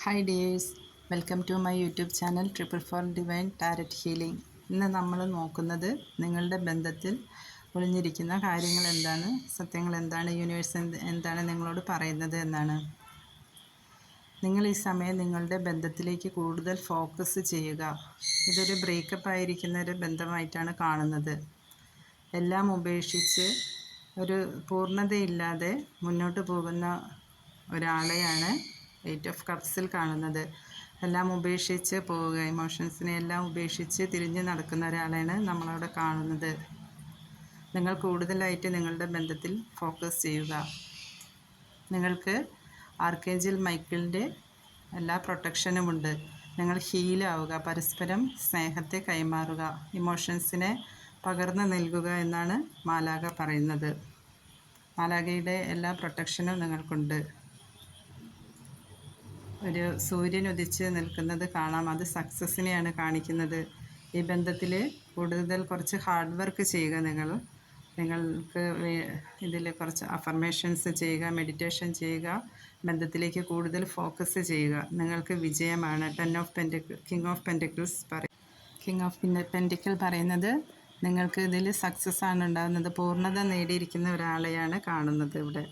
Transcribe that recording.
Hi dears, welcome to my YouTube channel for divine tarot healing. ഇന്ന് നമ്മൾ നോക്കുന്നത് നിങ്ങളുടെ ബന്ധത്തിൽ ഒളിഞ്ഞിരിക്കുന്ന കാര്യങ്ങൾ എന്താണ്, സത്യങ്ങൾ എന്താണ്, യൂണിവേഴ്സ് എന്താണ് നിങ്ങളോട് പറയുന്നത് എന്നാണ്. നിങ്ങൾ ഈ സമയം നിങ്ങളുടെ ബന്ധത്തിലേക്ക് കൂടുതൽ ഫോക്കസ് ചെയ്യുക. ഇതൊരു ബ്രേക്കപ്പ് ആയിരിക്കുന്ന ഒരു ബന്ധമായിട്ടാണ് കാണുന്നത്. എല്ലാം ഉപേക്ഷിച്ച് ഒരു പൂർണ്ണതയില്ലാതെ മുന്നോട്ട് പോകുന്ന ഒരാളെയാണ് 8 ഓഫ് കപ്സിൽ കാണുന്നത്. എല്ലാം ഉപേക്ഷിച്ച് പോവുക, ഇമോഷൻസിനെ എല്ലാം ഉപേക്ഷിച്ച് തിരിഞ്ഞ് നടക്കുന്ന ഒരാളെയാണ് നമ്മളവിടെ കാണുന്നത്. നിങ്ങൾ കൂടുതലായിട്ട് നിങ്ങളുടെ ബന്ധത്തിൽ ഫോക്കസ് ചെയ്യുക. നിങ്ങൾക്ക് ആർക്കേഞ്ചൽ മൈക്കിളിൻ്റെ എല്ലാ പ്രൊട്ടക്ഷനുമുണ്ട്. നിങ്ങൾ ഹീലാവുക, പരസ്പരം സ്നേഹത്തെ കൈമാറുക, ഇമോഷൻസിനെ പകർന്നു നൽകുക എന്നാണ് മാലാഖ പറയുന്നത്. മാലാഖയുടെ എല്ലാ പ്രൊട്ടക്ഷനും നിങ്ങൾക്കുണ്ട്. ഒരു സൂര്യൻ ഉദിച്ച് നിൽക്കുന്നത് കാണാം. അത് സക്സസ്സിനെയാണ് കാണിക്കുന്നത്. ഈ ബന്ധത്തിൽ കൂടുതൽ കുറച്ച് ഹാർഡ് വർക്ക് ചെയ്യുക. നിങ്ങൾക്ക് ഇതിൽ കുറച്ച് അഫർമേഷൻസ് ചെയ്യുക, മെഡിറ്റേഷൻ ചെയ്യുക, ബന്ധത്തിലേക്ക് കൂടുതൽ ഫോക്കസ് ചെയ്യുക. നിങ്ങൾക്ക് വിജയമാണ്. കിങ് ഓഫ് പെൻറ്റിക്കിൾ പറയുന്നത് നിങ്ങൾക്ക് ഇതിൽ സക്സസ് ആണ് ഉണ്ടാകുന്നത്. പൂർണ്ണത നേടിയിരിക്കുന്ന ഒരാളെയാണ് കാണുന്നത് ഇവിടെ.